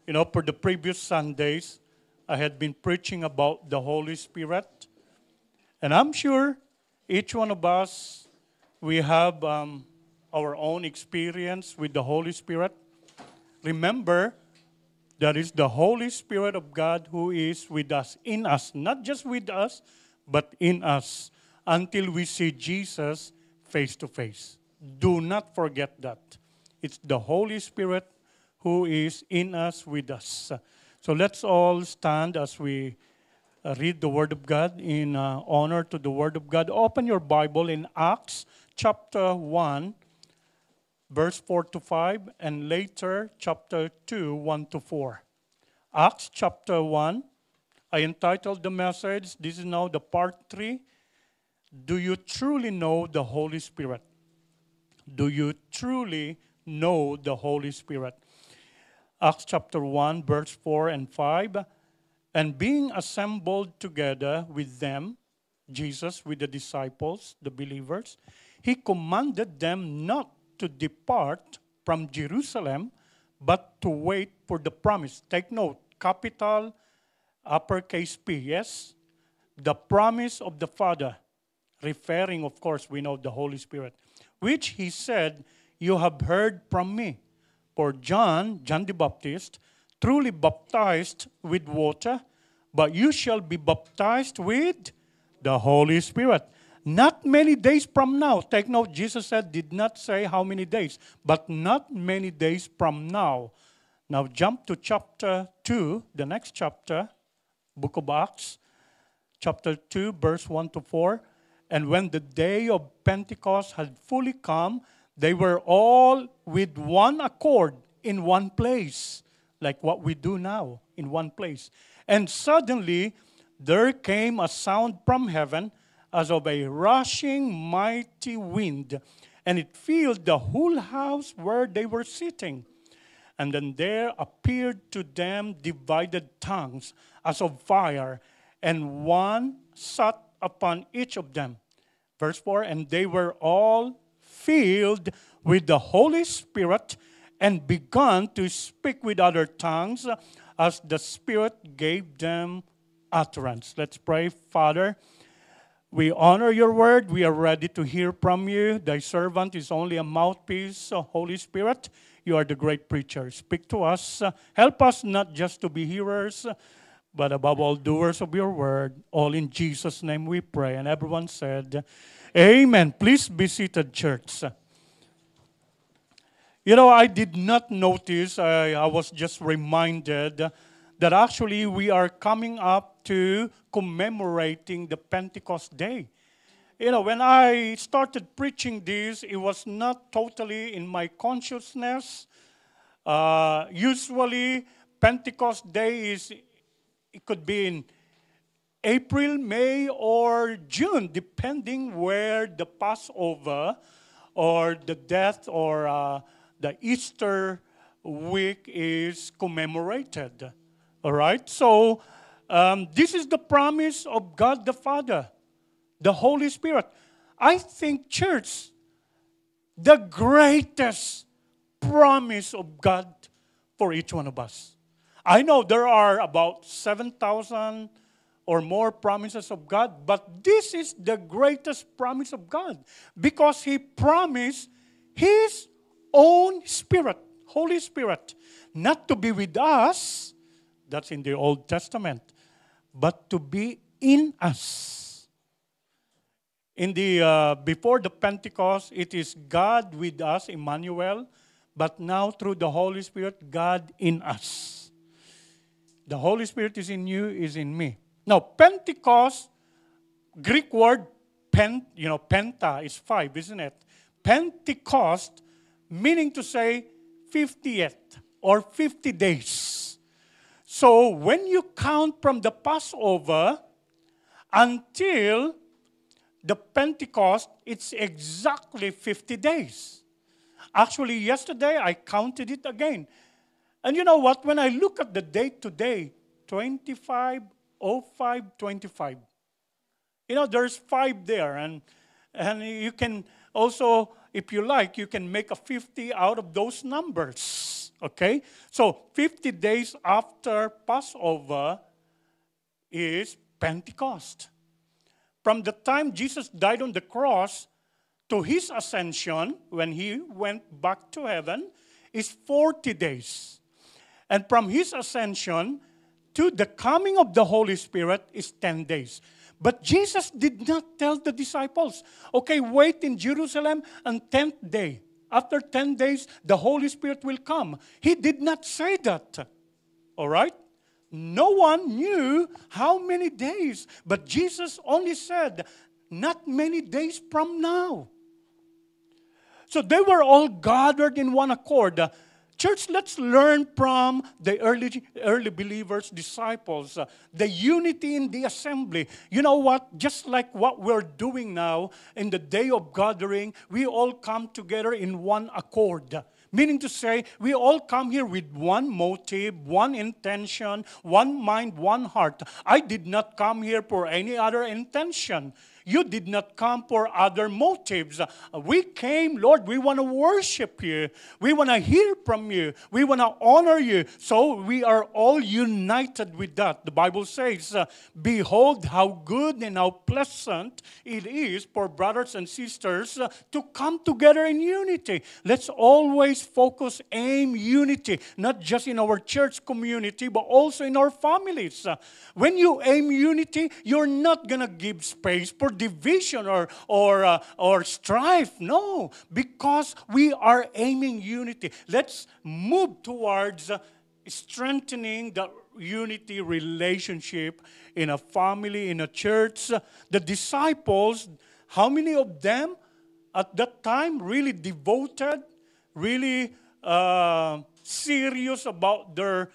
For the previous Sundays, I had been preaching about the Holy Spirit. And I'm sure each one of us, we have our own experience with the Holy Spirit. Remember, that is the Holy Spirit of God who is with us, in us, not just with us, but in us, until we see Jesus face to face. Do not forget that. It's the Holy Spirit who is in us, with us. So let's all stand as we read the Word of God in honor to the Word of God. Open your Bible in Acts chapter 1, verse 4 to 5, and later chapter 2, 1 to 4. Acts chapter 1, I entitled the message, this is now the part 3. Do you truly know the Holy Spirit? Do you truly know the Holy Spirit? Acts chapter 1, verse 4 and 5. And being assembled together with them, Jesus with the disciples, the believers, he commanded them not to depart from Jerusalem, but to wait for the promise. Take note, capital, uppercase P, yes? The promise of the Father, referring, of course, we know the Holy Spirit, which he said, you have heard from me. For John the Baptist, truly baptized with water, but you shall be baptized with the Holy Spirit. Not many days from now. Take note, Jesus said, did not say how many days, but not many days from now. Now jump to chapter 2, the next chapter, book of Acts, chapter 2, verse 1 to 4. And when the day of Pentecost had fully come, they were all with one accord in one place, like what we do now, in one place. And suddenly there came a sound from heaven as of a rushing mighty wind, and it filled the whole house where they were sitting. And then there appeared to them divided tongues as of fire, and one sat upon each of them. Verse 4, and they were all filled with the Holy Spirit and began to speak with other tongues as the Spirit gave them utterance. Let's pray. Father, we honor your word. We are ready to hear from you. Thy servant is only a mouthpiece. Holy Spirit, you are the great preacher. Speak to us. Help us not just to be hearers, but above all, doers of your word. All in Jesus' name we pray. And everyone said, amen. Please be seated, church. I did not notice, I was just reminded that actually we are coming up to commemorating the Pentecost Day. When I started preaching this, it was not totally in my consciousness. Usually, Pentecost Day it could be in April, May, or June, depending where the Passover or the death or the Easter week is commemorated. All right? So, this is the promise of God the Father, the Holy Spirit. I think, church, the greatest promise of God for each one of us. I know there are about 7,000 or more promises of God, but this is the greatest promise of God because He promised His own Spirit, Holy Spirit, not to be with us, that's in the Old Testament, but to be in us. In the before the Pentecost, it is God with us, Emmanuel, but now through the Holy Spirit, God in us. The Holy Spirit is in you, is in me. Now, Pentecost, Greek word penta is 5, isn't it? Pentecost, meaning to say 50th or 50 days. So when you count from the Passover until the Pentecost, it's exactly 50 days. Actually, yesterday I counted it again. And you know what? When I look at the date today, 25/05/25. There's 5 there. And you can also, if you like, you can make a 50 out of those numbers. Okay? So 50 days after Passover is Pentecost. From the time Jesus died on the cross to his ascension, when he went back to heaven, is 40 days. And from his ascension to the coming of the Holy Spirit is 10 days. But Jesus did not tell the disciples, okay, wait in Jerusalem on 10th day. After 10 days, the Holy Spirit will come. He did not say that. All right? No one knew how many days. But Jesus only said, not many days from now. So they were all gathered in one accord. Church, let's learn from the early believers, disciples, the unity in the assembly. You know what? Just like what we're doing now in the day of gathering, we all come together in one accord. Meaning to say, we all come here with one motive, one intention, one mind, one heart. I did not come here for any other intention. You did not come for other motives. We came, Lord, we want to worship you. We want to hear from you. We want to honor you. So we are all united with that. The Bible says, behold how good and how pleasant it is for brothers and sisters to come together in unity. Let's always focus, aim unity, not just in our church community, but also in our families. When you aim unity, you're not going to give space for division or strife. No, because we are aiming unity. Let's move towards strengthening the unity relationship in a family, in a church. The disciples, how many of them at that time really devoted, really serious about their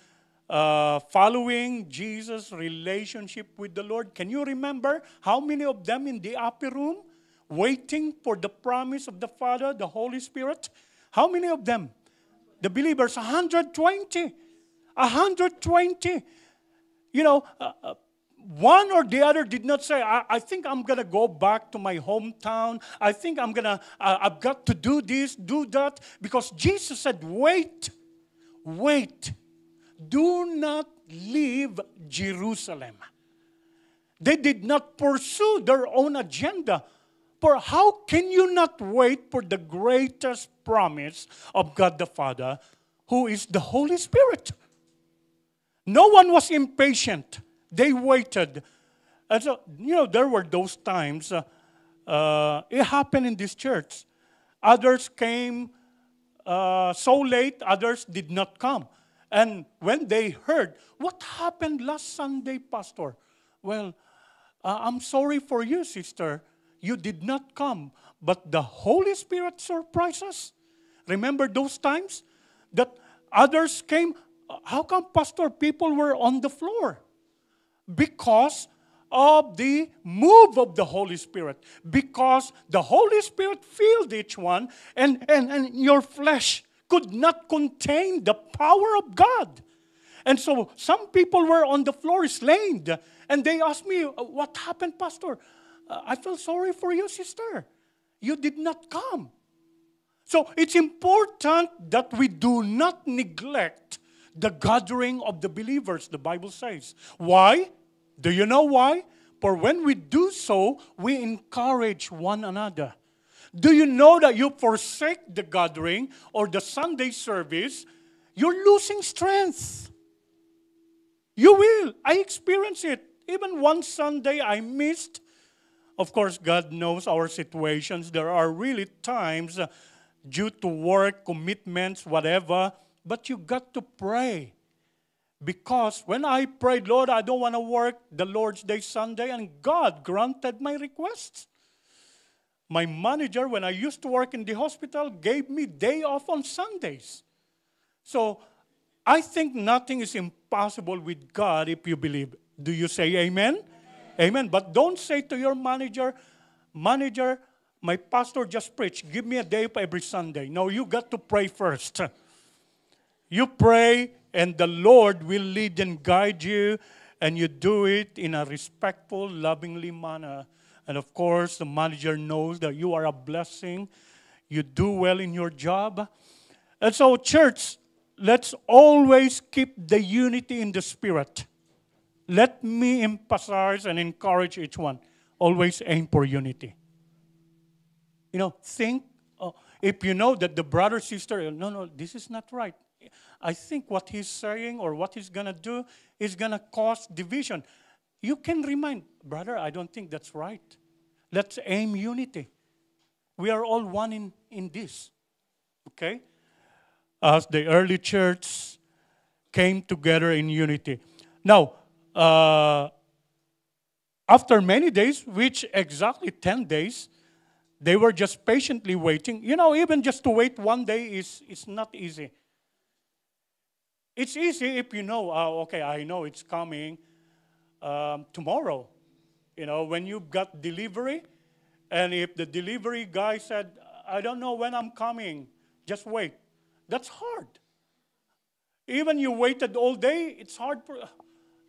following Jesus' relationship with the Lord? Can you remember how many of them in the upper room waiting for the promise of the Father, the Holy Spirit? How many of them? The believers, 120. 120. You know, one or the other did not say, I think I'm going to go back to my hometown. I think I've got to do this, do that. Because Jesus said, wait. Do not leave Jerusalem. They did not pursue their own agenda. For how can you not wait for the greatest promise of God the Father, who is the Holy Spirit? No one was impatient. They waited. And so, you know, there were those times, it happened in this church. Others came so late, others did not come. And when they heard, what happened last Sunday, Pastor? Well, I'm sorry for you, sister. You did not come. But the Holy Spirit surprised us. Remember those times that others came? How come, Pastor, people were on the floor? Because of the move of the Holy Spirit. Because the Holy Spirit filled each one, and your flesh could not contain the power of God. And so some people were on the floor slain. And they asked me, what happened, Pastor? I feel sorry for you, sister. You did not come. So it's important that we do not neglect the gathering of the believers, the Bible says. Why? Do you know why? For when we do so, we encourage one another. Do you know that you forsake the gathering or the Sunday service, you're losing strength? You will. I experienced it. Even one Sunday I missed. Of course, God knows our situations. There are really times due to work, commitments, whatever, but you got to pray. Because when I prayed, Lord, I don't want to work the Lord's Day Sunday, and God granted my requests. My manager, when I used to work in the hospital, gave me day off on Sundays. So I think nothing is impossible with God if you believe. Do you say amen? Amen. But don't say to your manager, my pastor just preached. Give me a day off every Sunday. No, you got to pray first. You pray, and the Lord will lead and guide you, and you do it in a respectful, lovingly manner. And of course, the manager knows that you are a blessing. You do well in your job. And so, church, let's always keep the unity in the Spirit. Let me emphasize and encourage each one. Always aim for unity. Think, if you know that the brother, sister, no, this is not right. I think what he's saying or what he's going to do is going to cause division. You can remind, brother, I don't think that's right. Let's aim unity. We are all one in this. Okay? As the early church came together in unity. Now, after many days, which exactly 10 days, they were just patiently waiting. Even just to wait one day is not easy. It's easy if you know, okay, I know it's coming tomorrow. When you've got delivery, and if the delivery guy said, I don't know when I'm coming, just wait. That's hard. Even you waited all day, it's hard.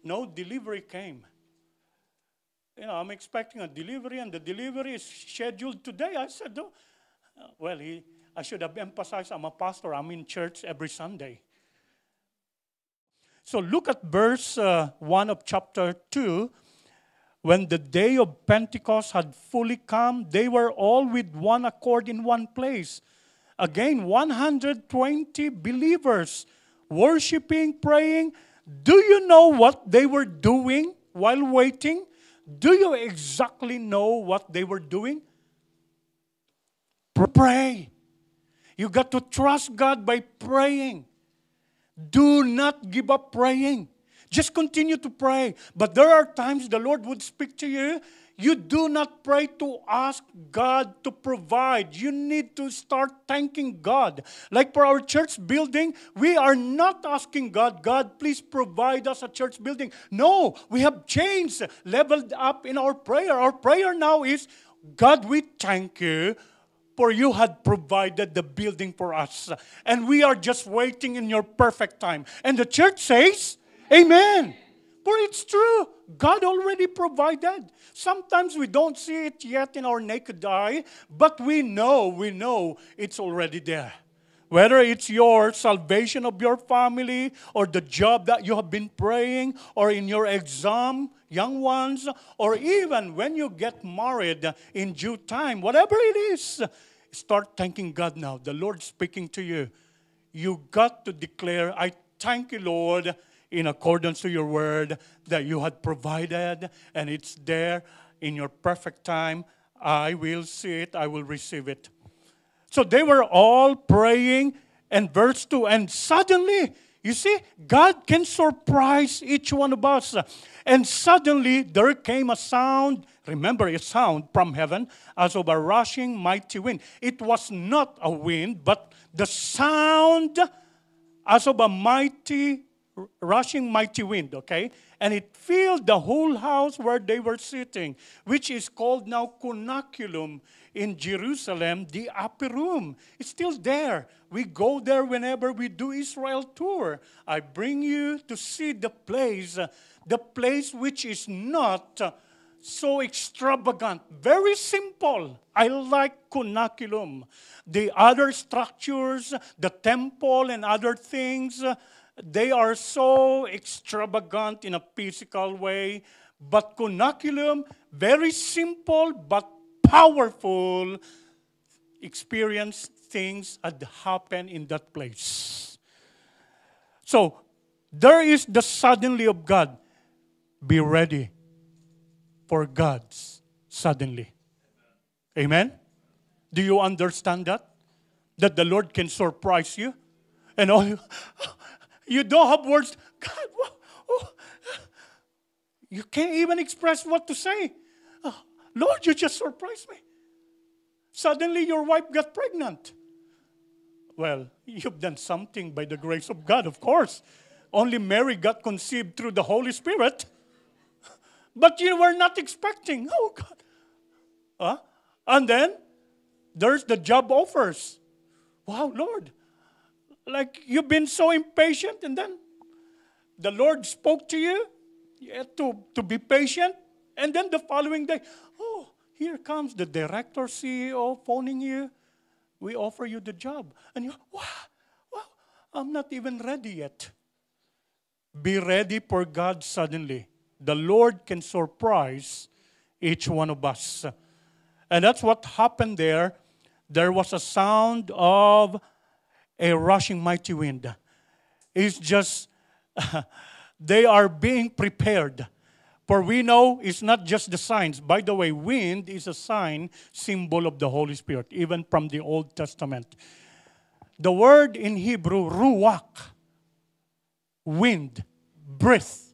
No delivery came. I'm expecting a delivery, and the delivery is scheduled today. I said, oh, I should have emphasized I'm a pastor. I'm in church every Sunday. So look at verse 1 of chapter 2. When the day of Pentecost had fully come, they were all with one accord in one place. Again, 120 believers worshiping, praying. Do you know what they were doing while waiting? Do you exactly know what they were doing? Pray. You got to trust God by praying. Do not give up praying. Just continue to pray. But there are times the Lord would speak to you. You do not pray to ask God to provide. You need to start thanking God. Like for our church building, we are not asking God, God, please provide us a church building. No, we have changed, leveled up in our prayer. Our prayer now is, God, we thank you for you had provided the building for us. And we are just waiting in your perfect time. And the church says, Amen. For it's true. God already provided. Sometimes we don't see it yet in our naked eye, but we know it's already there. Whether it's your salvation of your family or the job that you have been praying or in your exam, young ones, or even when you get married in due time, whatever it is, start thanking God now. The Lord speaking to you. You got to declare, I thank you, Lord, in accordance to your word that you had provided, and it's there in your perfect time. I will see it. I will receive it. So they were all praying, and verse 2, and suddenly, you see, God can surprise each one of us. And suddenly there came a sound, remember a sound from heaven, as of a rushing mighty wind. It was not a wind, but the sound as of a rushing mighty wind, okay? And it filled the whole house where they were sitting, which is called now Konakulum in Jerusalem, the upper room. It's still there. We go there whenever we do Israel tour. I bring you to see the place which is not so extravagant, very simple. I like Konakulum. The other structures, the temple and other things, they are so extravagant in a physical way. But Konakulum, very simple but powerful experience things that happen in that place. So, there is the suddenly of God. Be ready for God's suddenly. Amen? Do you understand that? That the Lord can surprise you? And all you don't have words. God, you can't even express what to say. Lord, you just surprised me. Suddenly your wife got pregnant. Well, you've done something by the grace of God, of course. Only Mary got conceived through the Holy Spirit. But you were not expecting. Oh, God. And then, there's the job offers. Wow, Lord. Like, you've been so impatient, and then the Lord spoke to you. You had to be patient. And then the following day, oh, here comes the director, CEO, phoning you. We offer you the job. And you, wow. I'm not even ready yet. Be ready for God suddenly. The Lord can surprise each one of us. And that's what happened there. There was a sound of a rushing mighty wind. It's just, they are being prepared. For we know it's not just the signs. By the way, wind is a sign, symbol of the Holy Spirit, even from the Old Testament. The word in Hebrew, ruach, wind, breath,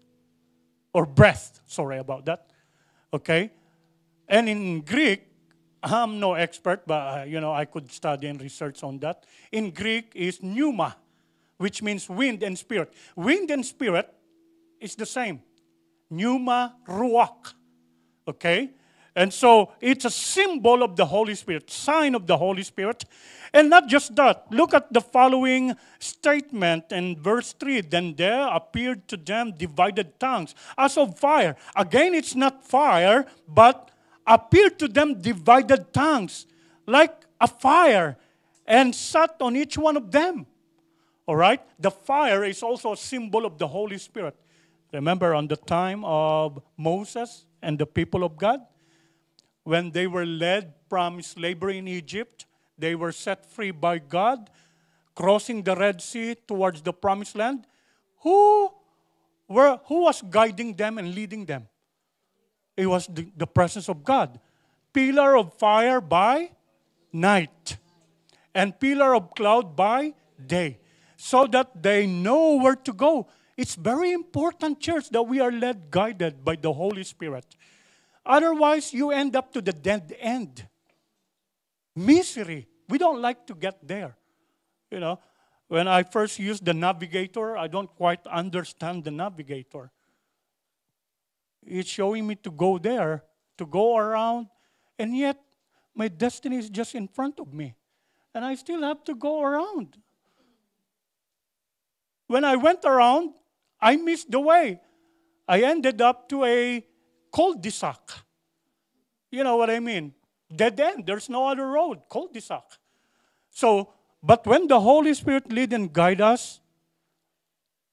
or breath. Sorry about that. Okay? And in Greek, I'm no expert, but I could study and research on that. In Greek is pneuma, which means wind and spirit. Wind and spirit is the same. Pneuma, ruach. Okay? And so it's a symbol of the Holy Spirit, sign of the Holy Spirit. And not just that. Look at the following statement in verse 3. Then there appeared to them divided tongues as of fire. Again, it's not fire, but appeared to them divided tongues like a fire and sat on each one of them. All right? The fire is also a symbol of the Holy Spirit. Remember on the time of Moses and the people of God? When they were led from slavery in Egypt, they were set free by God, crossing the Red Sea towards the Promised Land. Who was guiding them and leading them? It was the presence of God. Pillar of fire by night, and pillar of cloud by day, so that they know where to go. It's very important, church, that we are led, guided by the Holy Spirit. Otherwise, you end up to the dead end. Misery. We don't like to get there. When I first used the navigator, I don't quite understand the navigator. It's showing me to go there, to go around, and yet my destiny is just in front of me. And I still have to go around. When I went around, I missed the way. I ended up to a cul-de-sac. You know what I mean? Dead end. There's no other road. Cul-de-sac. So, but when the Holy Spirit lead and guide us,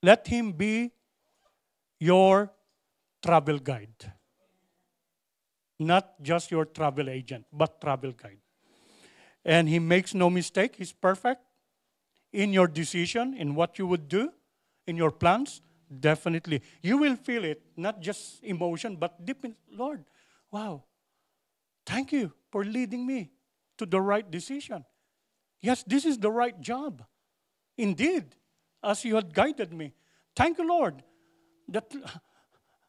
let Him be your travel guide. Not just your travel agent, but travel guide. And He makes no mistake. He's perfect in your decision, in what you would do, in your plans. Definitely. You will feel it, not just emotion, but deep in, Lord, wow, thank you for leading me to the right decision. Yes, this is the right job. Indeed, as you had guided me. Thank you, Lord, that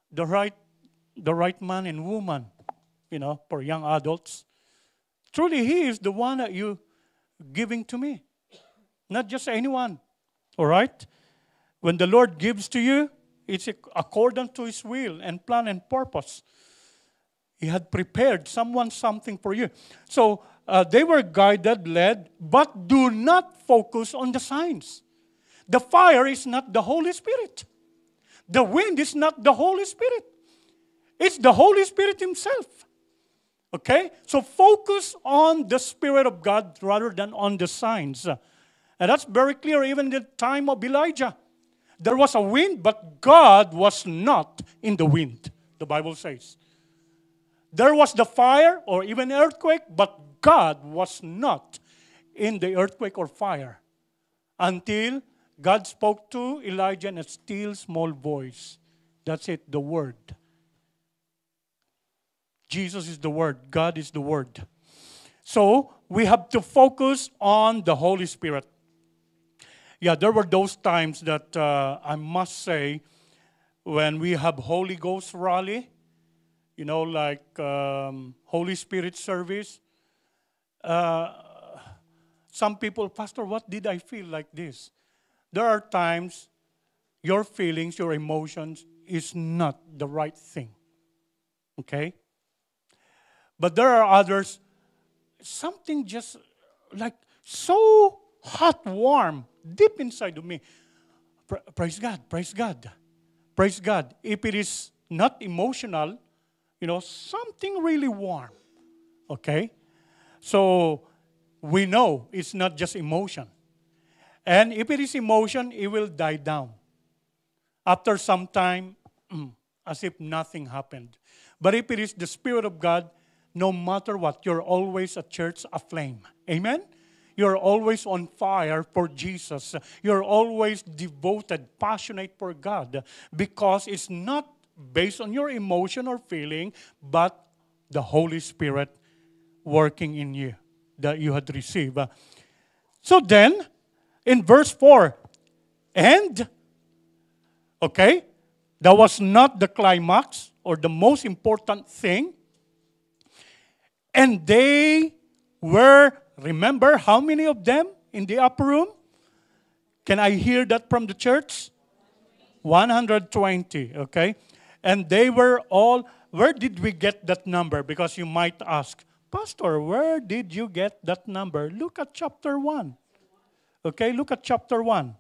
the right man and woman, for young adults. Truly, He is the one that you giving to me. Not just anyone. All right? When the Lord gives to you, it's according to His will and plan and purpose. He had prepared something for you. So they were guided, led, but do not focus on the signs. The fire is not the Holy Spirit. The wind is not the Holy Spirit. It's the Holy Spirit Himself. Okay? So focus on the Spirit of God rather than on the signs. And that's very clear even in the time of Elijah. There was a wind, but God was not in the wind, the Bible says. There was the fire or even earthquake, but God was not in the earthquake or fire until God spoke to Elijah in a still small voice. That's it, the Word. Jesus is the Word. God is the Word. So we have to focus on the Holy Spirit. Yeah, there were those times that I must say, when we have Holy Ghost rally, like Holy Spirit service, some people, Pastor, what did I feel like this? There are times your feelings, your emotions is not the right thing. Okay? But there are others, something just like so hot, warm, deep inside of me. Praise God, praise God, praise God. If it is not emotional, something really warm. Okay? So we know it's not just emotion. And if it is emotion, it will die down. After some time, as if nothing happened. But if it is the Spirit of God, no matter what, you're always a church aflame. Amen? You're always on fire for Jesus. You're always devoted, passionate for God. Because it's not based on your emotion or feeling, but the Holy Spirit working in you that you had received. So then, in verse 4, and, okay, that was not the climax or the most important thing. And they were, remember how many of them in the upper room? Can I hear that from the church? 120, okay? And they were all, where did we get that number? Because you might ask, Pastor, where did you get that number? Look at chapter 1. Okay, look at chapter 1.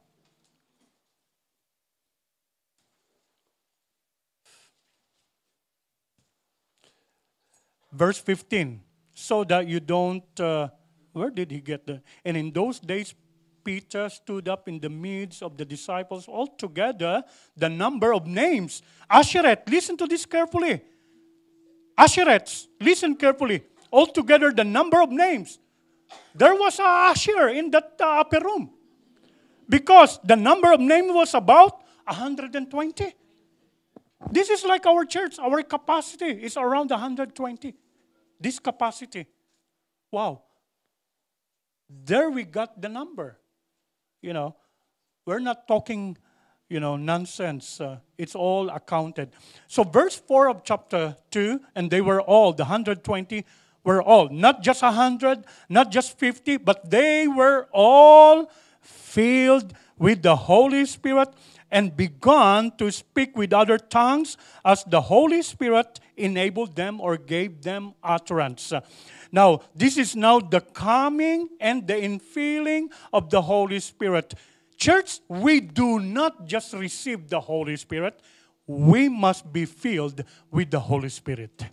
Verse 15. So that you don't, where did he get that? And in those days, Peter stood up in the midst of the disciples altogether, the number of names. Asheret, listen to this carefully. Asherets, listen carefully. Altogether, the number of names. There was a Asher in that upper room. Because the number of names was about 120. This is like our church. Our capacity is around 120. This capacity. Wow. There we got the number. You know, we're not talking, nonsense. It's all accounted. So verse 4 of chapter 2, and they were all, the 120 were all, not just 100, not just 50, but they were all filled with the Holy Spirit and began to speak with other tongues as the Holy Spirit enabled them or gave them utterance. Now, this is now the coming and the infilling of the Holy Spirit. Church, we do not just receive the Holy Spirit. We must be filled with the Holy Spirit.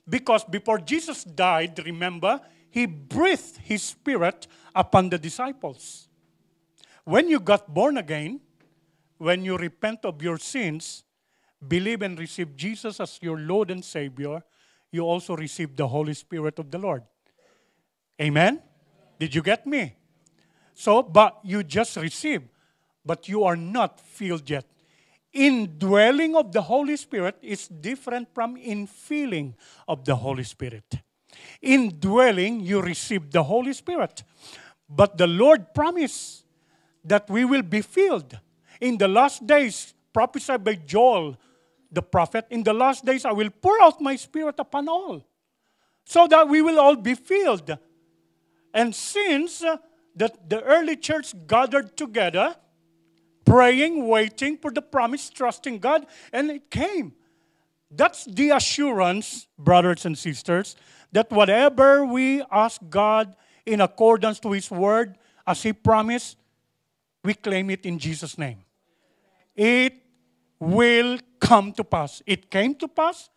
Because before Jesus died, remember, He breathed His Spirit upon the disciples. When you got born again, when you repent of your sins, believe and receive Jesus as your Lord and Savior, you also receive the Holy Spirit of the Lord. Amen? Did you get me? So, but you just receive, but you are not filled yet. Indwelling of the Holy Spirit is different from infilling of the Holy Spirit. Indwelling, you receive the Holy Spirit. But the Lord promised that we will be filled. In the last days, prophesied by Joel, the prophet, in the last days I will pour out my Spirit upon all, so that we will all be filled. And since the early church gathered together, praying, waiting for the promise, trusting God, and it came. That's the assurance, brothers and sisters, that whatever we ask God in accordance to His word, as He promised, we claim it in Jesus' name. It will come to pass. It came to pass.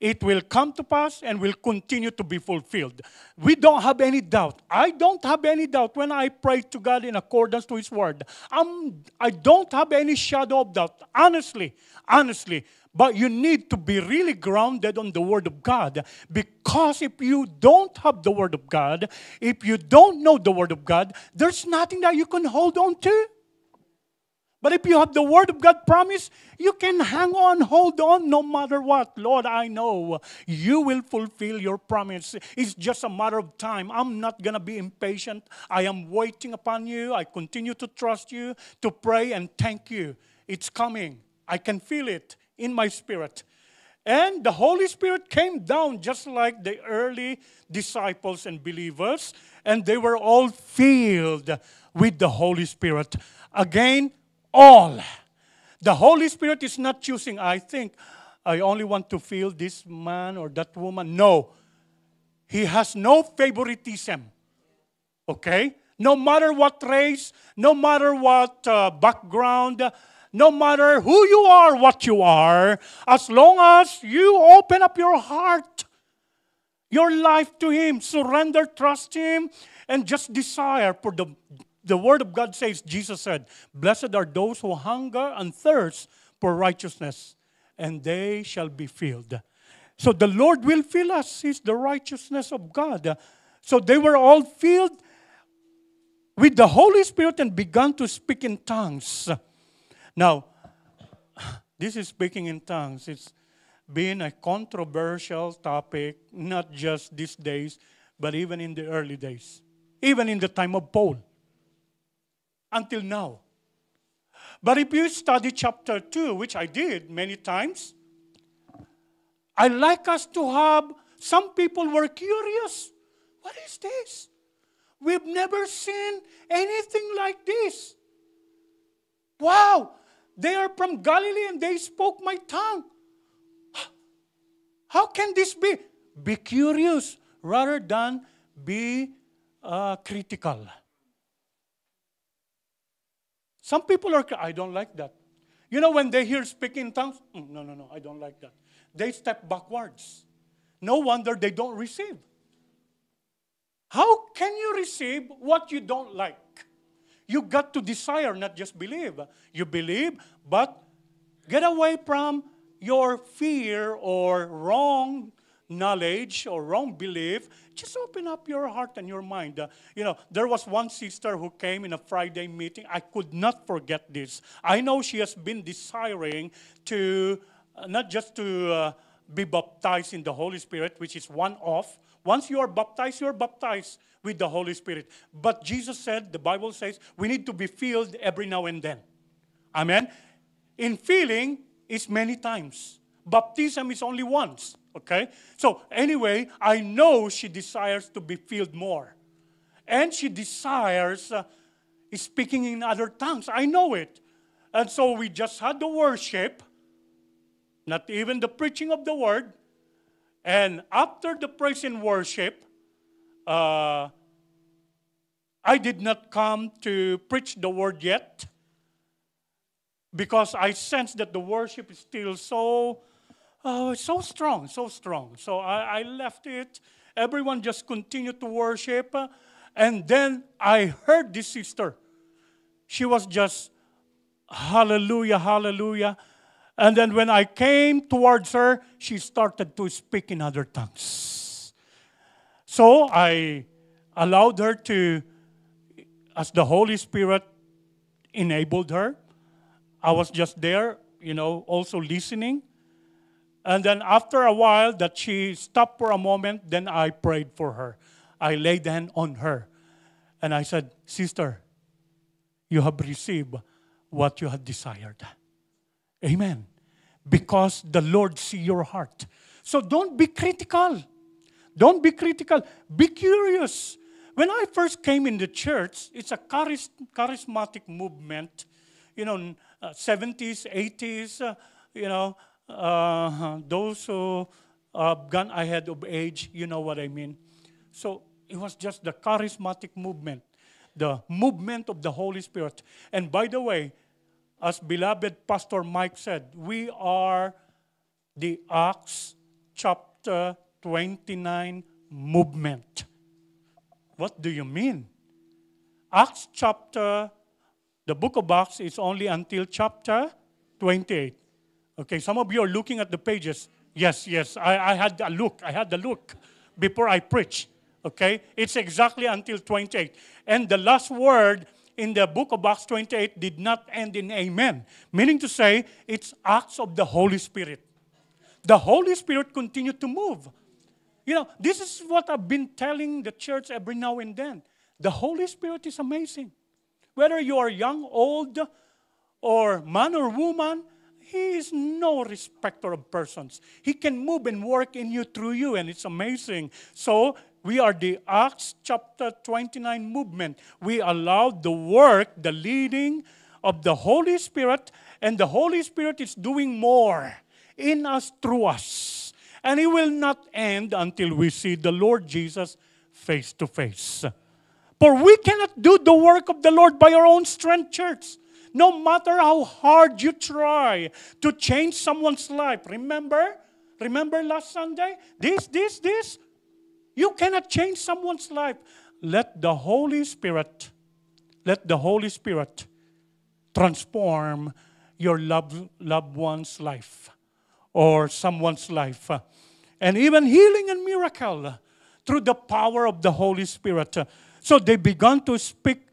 It will come to pass and will continue to be fulfilled. We don't have any doubt. I don't have any doubt when I pray to God in accordance to His word. I don't have any shadow of doubt. Honestly. But you need to be really grounded on the Word of God. Because if you don't have the Word of God, if you don't know the Word of God, there's nothing that you can hold on to. But if you have the Word of God promise, you can hang on, hold on, no matter what. Lord, I know you will fulfill your promise. It's just a matter of time. I'm not going to be impatient. I am waiting upon you. I continue to trust you, to pray and thank you. It's coming. I can feel it in my spirit. And the Holy Spirit came down just like the early disciples and believers, and they were all filled with the Holy Spirit. Again, all. The Holy Spirit is not choosing, I think, I only want to feel this man or that woman. No. He has no favoritism. Okay? No matter what race, no matter what background, no matter who you are, what you are, as long as you open up your heart, your life to Him, surrender, trust Him, and just desire for the the Word of God says, Jesus said, "Blessed are those who hunger and thirst for righteousness, and they shall be filled." So the Lord will fill us. He's the righteousness of God. So they were all filled with the Holy Spirit and began to speak in tongues. Now, this is speaking in tongues. It's been a controversial topic, not just these days, but even in the early days. Even in the time of Paul. Until now. But if you study chapter 2, which I did many times, I like us to have, some people were curious. What is this? We've never seen anything like this. Wow! They are from Galilee and they spoke my tongue. How can this be? Be curious rather than be critical. Some people are, I don't like that. You know, when they hear speaking in tongues, no, I don't like that. They step backwards. No wonder they don't receive. How can you receive what you don't like? You got to desire, not just believe. You believe, but get away from your fear or wrong knowledge or wrong belief. Just open up your heart and your mind. There was one sister who came in a Friday meeting. I could not forget this. I know she has been desiring to, not just to be baptized in the Holy Spirit, which is one-off. Once you are baptized with the Holy Spirit. But Jesus said, the Bible says, we need to be filled every now and then. Amen? In filling is many times. Baptism is only once. Okay? So anyway, I know she desires to be filled more. And she desires speaking in other tongues. I know it. And so we just had the worship, not even the preaching of the word. And after the praise and worship, I did not come to preach the word yet because I sense that the worship is still so strong. So I left it. Everyone just continued to worship. And then I heard this sister. She was just, hallelujah, hallelujah. And then when I came towards her, she started to speak in other tongues. So I allowed her to, as the Holy Spirit enabled her, I was just there, also listening. And then after a while that she stopped for a moment, then I prayed for her. I laid hand on her. And I said, "Sister, you have received what you had desired." Amen. Because the Lord sees your heart. So don't be critical. Don't be critical. Be curious. When I first came in the church, it's a charismatic movement. 70s, 80s, those who have gone ahead of age, you know what I mean. So it was just the charismatic movement, the movement of the Holy Spirit. And by the way, as beloved Pastor Mike said, we are the Acts chapter 29 movement. What do you mean? Acts chapter, the book of Acts is only until chapter 28. Okay, some of you are looking at the pages. Yes, I had a look. I had a look before I preach. Okay, it's exactly until 28. And the last word in the book of Acts 28 did not end in amen. Meaning to say, it's acts of the Holy Spirit. The Holy Spirit continued to move. This is what I've been telling the church every now and then. The Holy Spirit is amazing. Whether you are young, old, or man or woman, He is no respecter of persons. He can move and work in you, through you, and it's amazing. So, we are the Acts chapter 29 movement. We allow the work, the leading of the Holy Spirit, and the Holy Spirit is doing more in us, through us. And it will not end until we see the Lord Jesus face to face. For we cannot do the work of the Lord by our own strength, church. No matter how hard you try to change someone's life. Remember last Sunday? This. You cannot change someone's life. Let the Holy Spirit Let the Holy Spirit transform your loved one's life or someone's life. And even healing and miracle through the power of the Holy Spirit. So they began to speak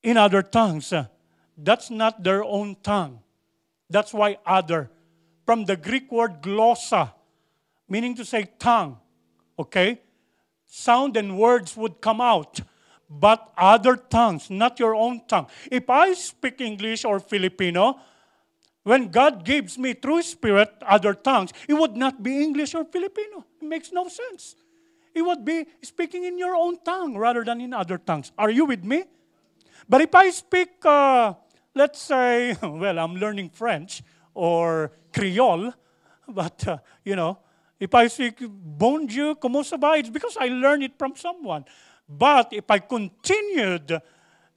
in other tongues. That's not their own tongue. That's why other. From the Greek word glossa, meaning to say tongue. Okay? Sound and words would come out. But other tongues, not your own tongue. If I speak English or Filipino, when God gives me through Spirit other tongues, it would not be English or Filipino. It makes no sense. It would be speaking in your own tongue rather than in other tongues. Are you with me? But if I speak, let's say, well, I'm learning French or Creole, but, if I speak bonjour, comment ça va, it's because I learned it from someone. But if I continued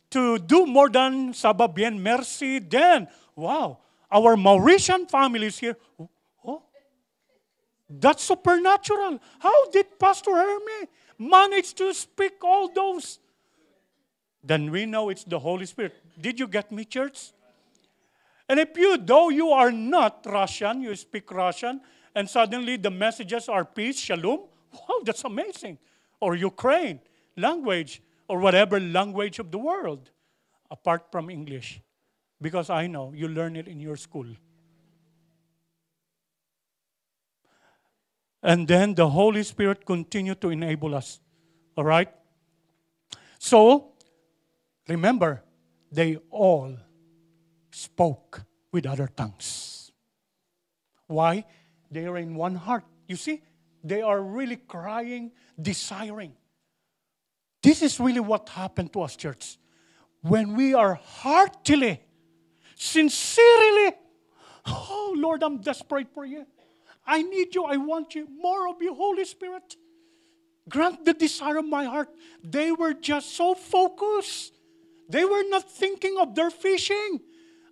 to do more than ça va bien, merci, then, wow, our Mauritian families here, oh, that's supernatural. How did Pastor Hermie manage to speak all those? Then we know it's the Holy Spirit. Did you get me, church? And if you, though you are not Russian, you speak Russian, and suddenly the messages are peace, shalom, wow, that's amazing. Or Ukraine language, or whatever language of the world, apart from English. Because I know you learn it in your school. And then the Holy Spirit continued to enable us. All right? So, remember, they all spoke with other tongues. Why? They are in one heart. You see, they are really crying, desiring. This is really what happened to us, church. When we are heartily, sincerely, oh Lord, I'm desperate for you. I need you, I want you, more of you, Holy Spirit. Grant the desire of my heart. They were just so focused. They were not thinking of their fishing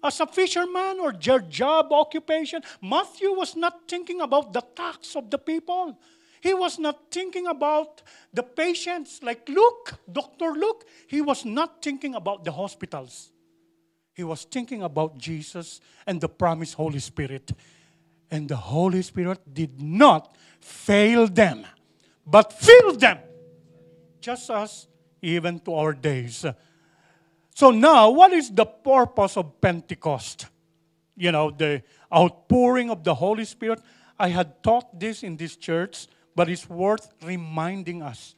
as a fisherman or their job occupation. Matthew was not thinking about the tax of the people. He was not thinking about the patients like Luke, Dr. Luke. He was not thinking about the hospitals. He was thinking about Jesus and the promised Holy Spirit. And the Holy Spirit did not fail them, but filled them, just as even to our days. So now, what is the purpose of Pentecost? The outpouring of the Holy Spirit. I had taught this in this church, but it's worth reminding us.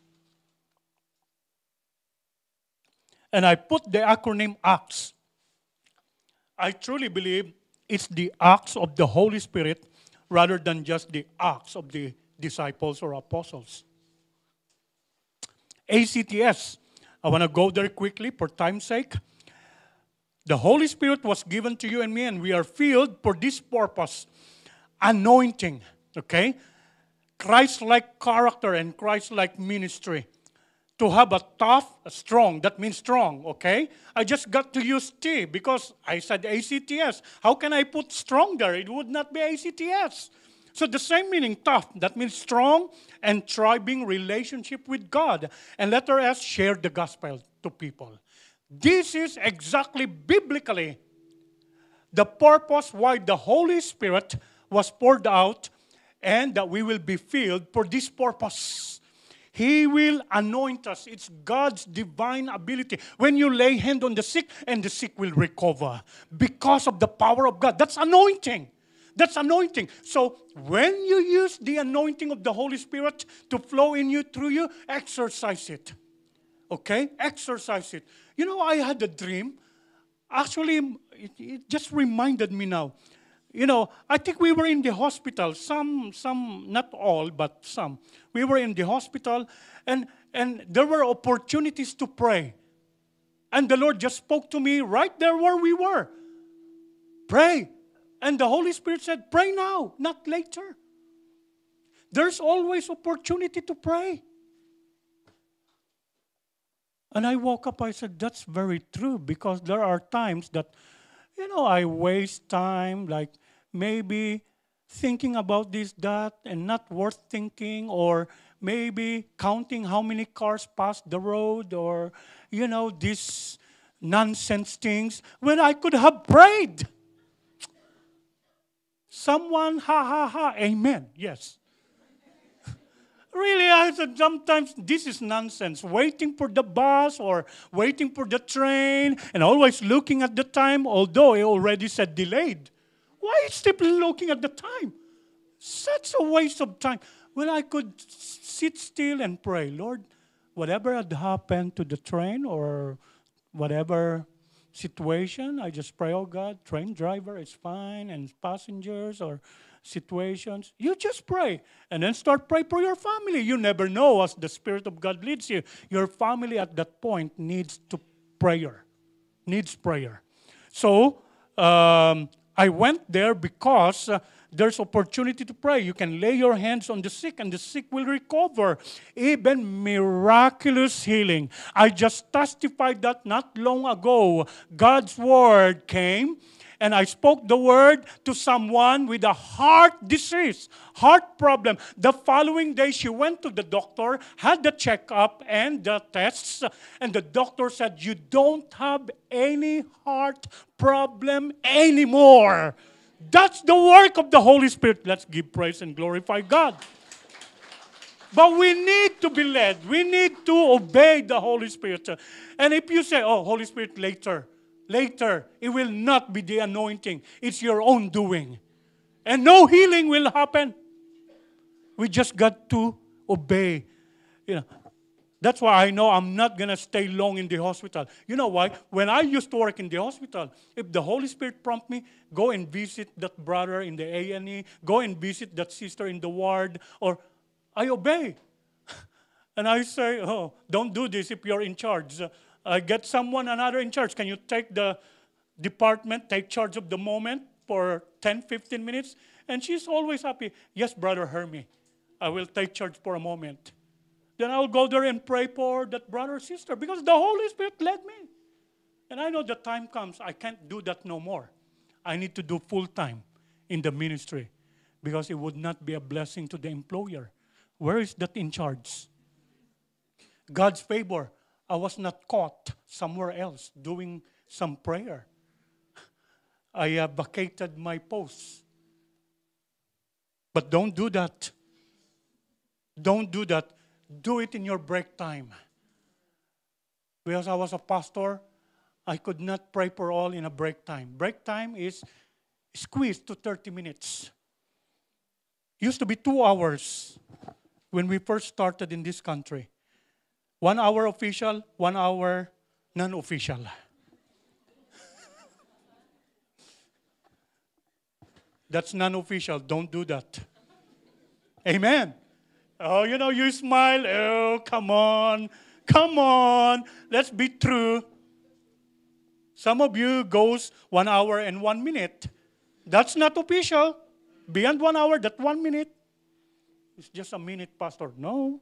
And I put the acronym ACTS. I truly believe it's the acts of the Holy Spirit rather than just the acts of the disciples or apostles. ACTS. I want to go there quickly for time's sake. The Holy Spirit was given to you and me, and we are filled for this purpose. Anointing, okay? Christ-like character and Christ-like ministry. To have a tough, a strong, that means strong, okay? I just got to use T because I said ACTS. How can I put strong there? It would not be ACTS. So the same meaning, tough, that means strong and thriving relationship with God. And letter S, share the gospel to people. This is exactly biblically the purpose why the Holy Spirit was poured out and that we will be filled for this purpose. He will anoint us. It's God's divine ability. When you lay hand on the sick, and the sick will recover because of the power of God. That's anointing. That's anointing. So when you use the anointing of the Holy Spirit to flow in you, through you, exercise it. Okay? Exercise it. I had a dream. Actually, it just reminded me now. I think we were in the hospital. Some, not all, but some. We were in the hospital, and there were opportunities to pray. And the Lord just spoke to me right there where we were. Pray. And the Holy Spirit said, pray now, not later. There's always opportunity to pray. And I woke up, I said, that's very true, because there are times that, I waste time, like maybe thinking about this, that, and not worth thinking, or maybe counting how many cars pass the road, or, these nonsense things, when I could have prayed. Someone, ha, ha, ha, amen, yes. Really, I said sometimes this is nonsense. Waiting for the bus or waiting for the train and always looking at the time, although I already said delayed. Why still looking at the time? Such a waste of time. Well, I could sit still and pray, Lord, whatever had happened to the train or whatever situation, I just pray, oh God, train driver is fine, and passengers or situations, you just pray. And then start pray for your family. You never know as the Spirit of God leads you. Your family at that point needs prayer. So, I went there because there's opportunity to pray. You can lay your hands on the sick and the sick will recover. Even miraculous healing. I just testified that not long ago. God's word came and I spoke the word to someone with a heart disease, heart problem. The following day, she went to the doctor, had the checkup and the tests, and the doctor said, you don't have any heart problem anymore. That's the work of the Holy Spirit. Let's give praise and glorify God. But we need to be led. We need to obey the Holy Spirit. And if you say, oh, Holy Spirit, later, it will not be the anointing. It's your own doing. And no healing will happen. We just got to obey. That's why I know I'm not going to stay long in the hospital. You know why? When I used to work in the hospital, if the Holy Spirit prompt me, go and visit that brother in the A&E, go and visit that sister in the ward, or I obey. And I say, oh, don't do this if you're in charge. I get another in charge. Can you take the department, take charge of the moment for 10, 15 minutes? And she's always happy. Yes, Brother Hermie, I will take charge for a moment. Then I'll go there and pray for that brother or sister because the Holy Spirit led me. And I know the time comes, I can't do that no more. I need to do full time in the ministry because it would not be a blessing to the employer. Where is that in charge? God's favor. I was not caught somewhere else doing some prayer. I vacated my post. But don't do that. Don't do that. Do it in your break time. Because I was a pastor, I could not pray for all in a break time. Break time is squeezed to 30 minutes. Used to be 2 hours when we first started in this country. 1 hour official, 1 hour non-official. That's non-official. Don't do that. Amen. Oh, you smile. Oh, come on. Come on. Let's be true. Some of you goes 1 hour and 1 minute. That's not official. Beyond 1 hour, that 1 minute. It's just a minute, Pastor. No.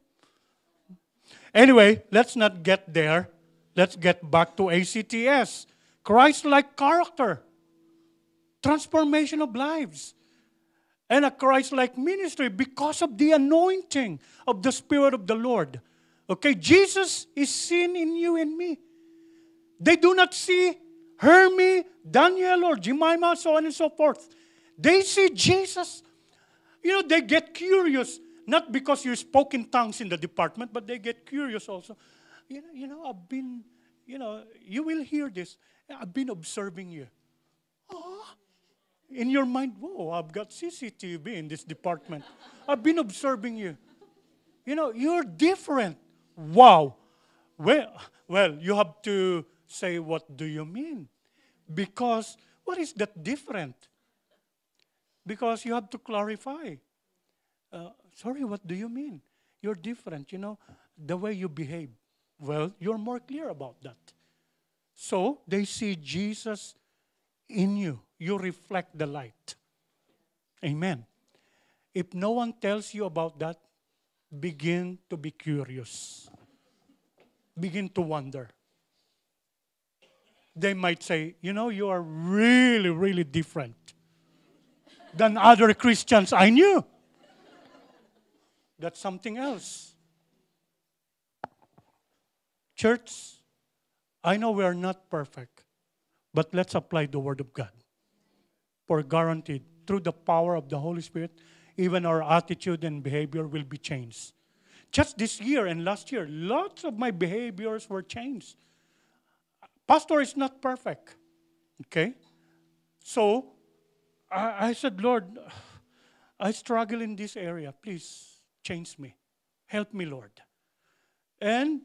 Anyway, let's not get there. Let's get back to ACTS. Christ-like character. Transformation of lives. And a Christ-like ministry because of the anointing of the Spirit of the Lord. Okay, Jesus is seen in you and me. They do not see Hermie, Daniel, or Jemima, so on and so forth. They see Jesus. They get curious. Not because you spoke in tongues in the department, but they get curious also. I've been, you will hear this. I've been observing you. Oh, in your mind, whoa, I've got CCTV in this department. I've been observing you. You're different. Wow. Well, you have to say, what do you mean? Because, what is that different? Because you have to clarify. Sorry, what do you mean? You're different, the way you behave. Well, you're more clear about that. So, they see Jesus in you. You reflect the light. Amen. If no one tells you about that, begin to be curious. Begin to wonder. They might say, you are really, really different than other Christians I knew. That's something else. Church, I know we are not perfect, but let's apply the Word of God. For guaranteed, through the power of the Holy Spirit, even our attitude and behavior will be changed. Just this year and last year, lots of my behaviors were changed. Pastor is not perfect. Okay? So, I said, Lord, I struggle in this area. Please change me. Help me, Lord. And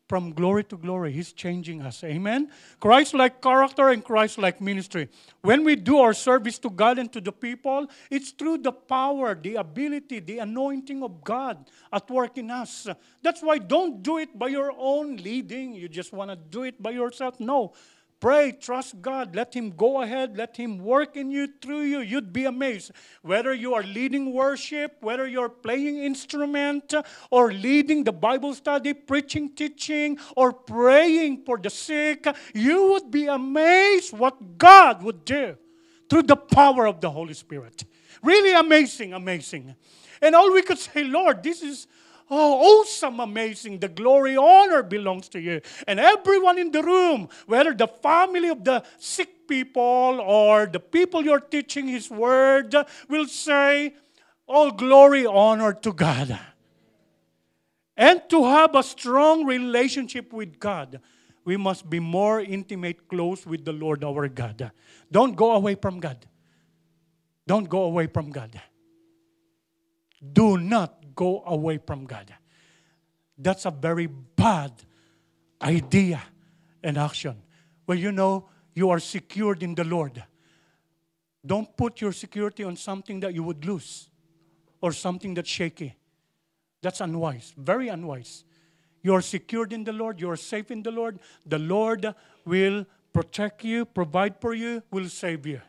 from glory to glory, He's changing us. Amen? Christ-like character and Christ-like ministry. When we do our service to God and to the people, it's through the power, the ability, the anointing of God at work in us. That's why don't do it by your own leading. You just want to do it by yourself. No. Pray, trust God, let Him go ahead, let Him work in you, through you. You'd be amazed. Whether you are leading worship, whether you're playing instrument, or leading the Bible study, preaching, teaching, or praying for the sick, you would be amazed what God would do through the power of the Holy Spirit. Really amazing, amazing. And all we could say, Lord, this is awesome, amazing. The glory, honor belongs to you. And everyone in the room, whether the family of the sick people or the people you're teaching His word, will say, all glory, honor to God. And to have a strong relationship with God, we must be more intimate, close with the Lord our God. Don't go away from God. Don't go away from God. Do not go away from God. That's a very bad idea and action. Well, you know, you are secured in the Lord. Don't put your security on something that you would lose or something that's shaky. That's unwise, very unwise. You are secured in the Lord. You are safe in the Lord. The Lord will protect you, provide for you, will save you.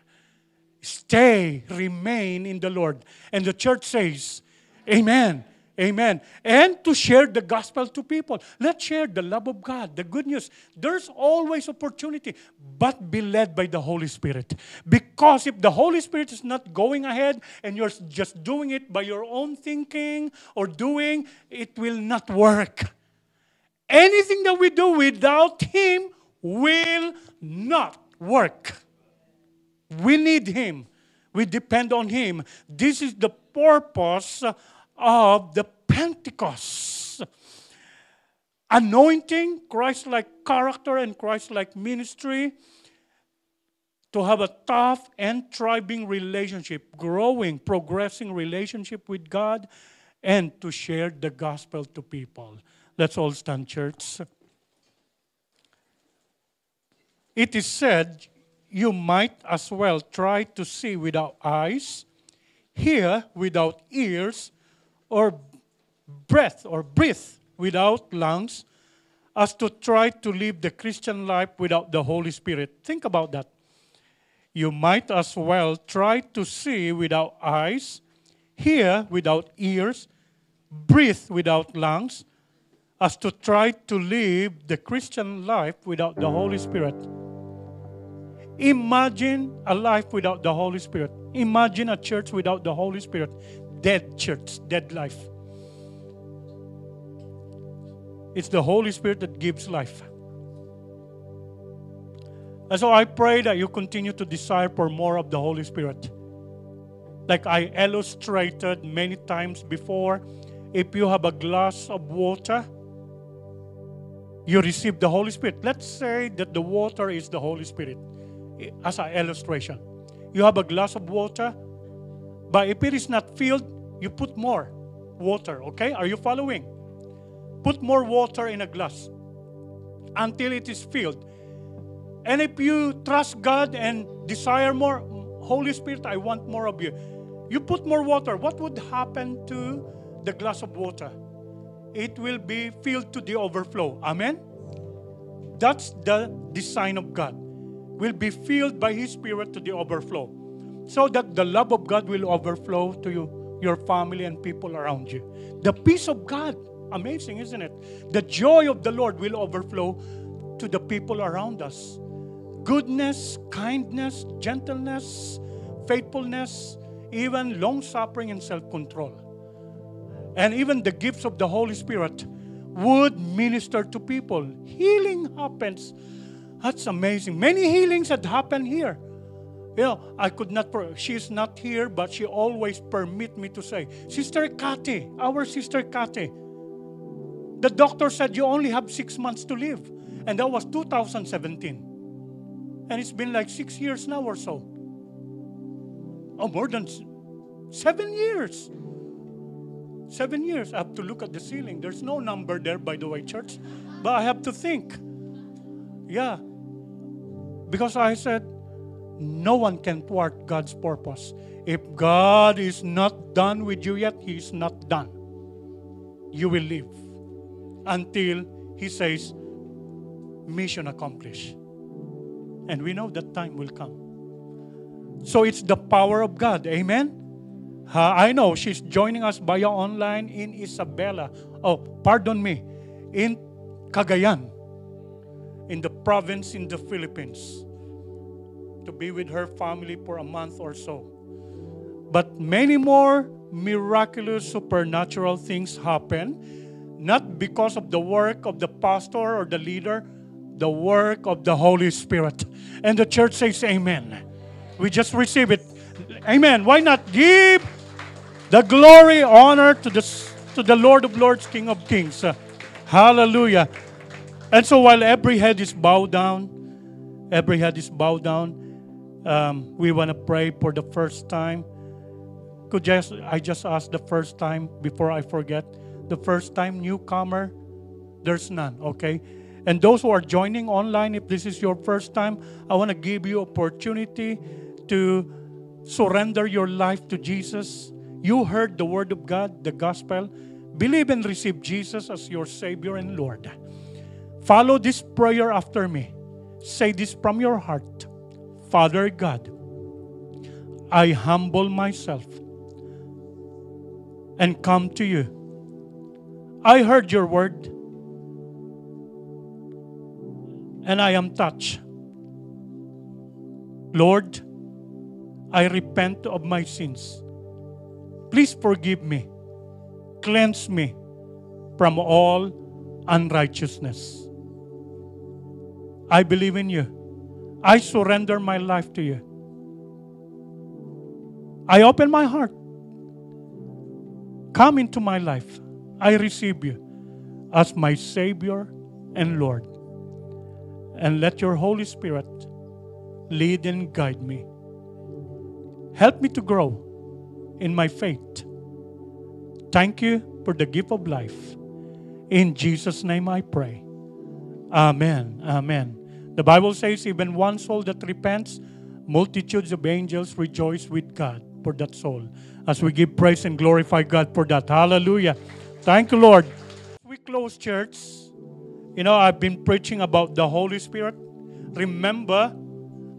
Stay, remain in the Lord. And the church says, amen. Amen. And to share the gospel to people. Let's share the love of God, the good news. There's always opportunity, but be led by the Holy Spirit. Because if the Holy Spirit is not going ahead and you're just doing it by your own thinking or doing, it will not work. Anything that we do without Him will not work. We need Him. We depend on Him. This is the purpose of the Pentecost. Anointing, Christ-like character and Christ-like ministry, to have a tough and thriving relationship, growing, progressing relationship with God, and to share the gospel to people. Let's all stand, church. It is said, you might as well try to see without eyes, hear without ears, or breath without lungs, as to try to live the Christian life without the Holy Spirit. Think about that. You might as well try to see without eyes, hear without ears, breathe without lungs, as to try to live the Christian life without the Holy Spirit. Imagine a life without the Holy Spirit. Imagine a church without the Holy Spirit. Dead church, dead life. It's the Holy Spirit that gives life. And so I pray that you continue to desire for more of the Holy Spirit. Like I illustrated many times before, if you have a glass of water, you receive the Holy Spirit. Let's say that the water is the Holy Spirit, as an illustration. You have a glass of water, but if it is not filled, you put more water, okay? Are you following? Put more water in a glass until it is filled. And if you trust God and desire more, Holy Spirit, I want more of you. You put more water. What would happen to the glass of water? It will be filled to the overflow. Amen? That's the design of God. Will be filled by His Spirit to the overflow. So that the love of God will overflow to you, your family and people around you. The peace of God, amazing, isn't it? The joy of the Lord will overflow to the people around us. Goodness, kindness, gentleness, faithfulness, even long-suffering and self-control. And even the gifts of the Holy Spirit would minister to people. Healing happens. That's amazing. Many healings had happened here. You know, I could not, she's not here, but she always permit me to say, Sister Kati, our Sister Kati, the doctor said you only have 6 months to live. And that was 2017. And it's been like 6 years now or so. Oh, more than 7 years. 7 years. I have to look at the ceiling. There's no number there, by the way, church. But I have to think. Yeah. Because I said, no one can thwart God's purpose. If God is not done with you yet, He is not done. You will live until He says, mission accomplished. And we know that time will come. So it's the power of God. Amen? I know she's joining us via online in Isabela. Oh, pardon me. In Cagayan. In the province in the Philippines. To be with her family for a month or so. But many more miraculous, supernatural things happen. Not because of the work of the pastor or the leader. The work of the Holy Spirit. And the church says amen. We just receive it. Amen. Why not give the glory, honor to the Lord of Lords, King of Kings. Hallelujah. And so while every head is bowed down, we want to pray for the first time. I just ask the first time before I forget. The first time newcomer, there's none, okay? And those who are joining online, if this is your first time, I want to give you opportunity to surrender your life to Jesus. You heard the Word of God, the Gospel. Believe and receive Jesus as your Savior and Lord. Follow this prayer after me. Say this from your heart. Father God, I humble myself and come to you. I heard your word and I am touched. Lord, I repent of my sins. Please forgive me. Cleanse me from all unrighteousness. I believe in you. I surrender my life to you. I open my heart. Come into my life. I receive you as my Savior and Lord. And let your Holy Spirit lead and guide me. Help me to grow in my faith. Thank you for the gift of life. In Jesus' name I pray. Amen. Amen. The Bible says even one soul that repents, multitudes of angels rejoice with God for that soul. As we give praise and glorify God for that. Hallelujah. Thank you, Lord. We close, church. You know, I've been preaching about the Holy Spirit. Remember,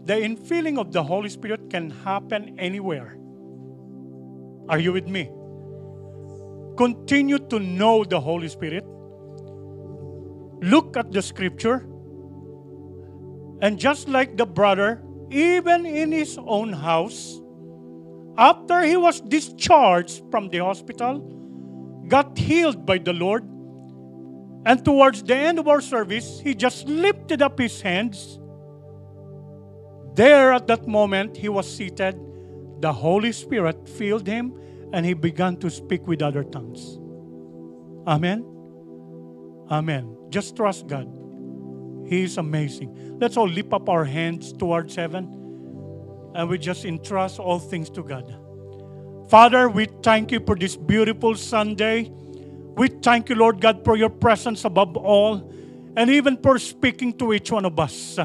the infilling of the Holy Spirit can happen anywhere. Are you with me? Continue to know the Holy Spirit. Look at the scripture. And just like the brother, even in his own house, after he was discharged from the hospital, got healed by the Lord, and towards the end of our service, he just lifted up his hands. There at that moment, he was seated. The Holy Spirit filled him, and he began to speak with other tongues. Amen? Amen. Just trust God. He is amazing. Let's all lift up our hands towards heaven, and we just entrust all things to God. Father, we thank you for this beautiful Sunday. We thank you, Lord God, for your presence above all, and even for speaking to each one of us.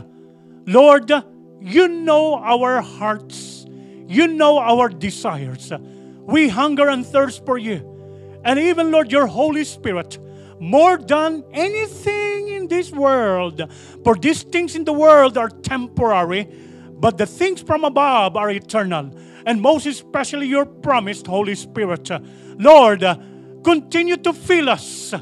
Lord, you know our hearts. You know our desires. We hunger and thirst for you. And even, Lord, your Holy Spirit, more than anything in this world. For these things in the world are temporary, but the things from above are eternal. And most especially your promised Holy Spirit. Lord, continue to fill us.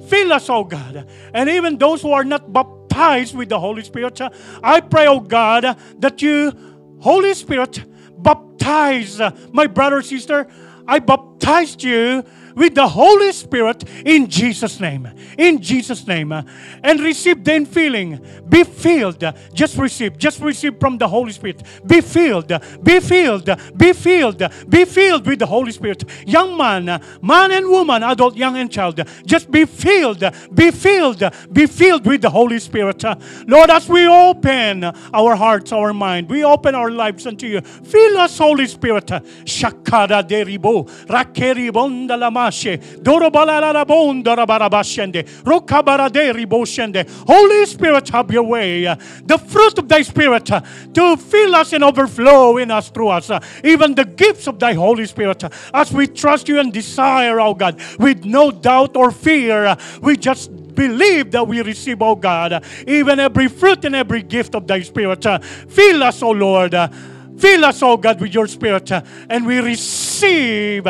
Fill us, oh God. And even those who are not baptized with the Holy Spirit, I pray, oh God, that you, Holy Spirit, baptize my brother, sister. I baptized you with the Holy Spirit in Jesus' name. In Jesus' name. And receive the infilling. Be filled. Just receive. Just receive from the Holy Spirit. Be filled. Be filled. Be filled. Be filled with the Holy Spirit. Young man, man and woman, adult, young and child, just be filled. Be filled. Be filled with the Holy Spirit. Lord, as we open our hearts, our mind, we open our lives unto you. Fill us, Holy Spirit. Shakara deribo, rakeri bonda lamashe, dorobalala bonda rabarabashende, rokabara deribo shende. Holy Spirit, have your way. The fruit of thy Spirit to fill us and overflow in us through us. Even the gifts of thy Holy Spirit, as we trust you and desire, oh God, with no doubt or fear, we just believe that we receive, oh God, even every fruit and every gift of thy Spirit. Fill us, oh Lord. Fill us, oh God, with your Spirit. And we receive,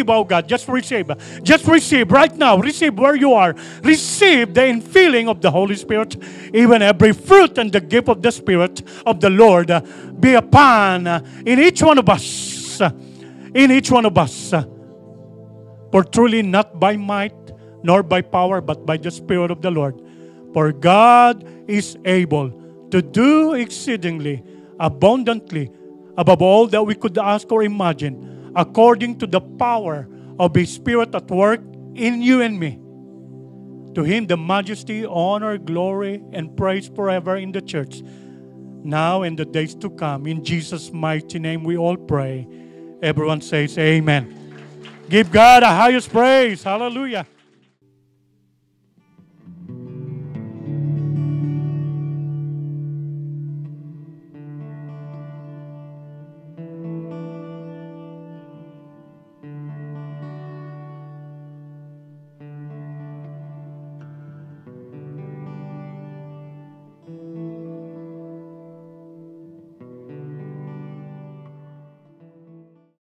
oh God. Just receive right now. Receive where you are. Receive the infilling of the Holy Spirit. Even every fruit and the gift of the Spirit of the Lord be upon in each one of us. In each one of us. For truly not by might nor by power, but by the Spirit of the Lord. For God is able to do exceedingly, abundantly, above all that we could ask or imagine, according to the power of His Spirit at work in you and me. To Him the majesty, honor, glory, and praise forever in the church, now and the days to come. In Jesus' mighty name we all pray. Everyone says amen. Give God the highest praise. Hallelujah.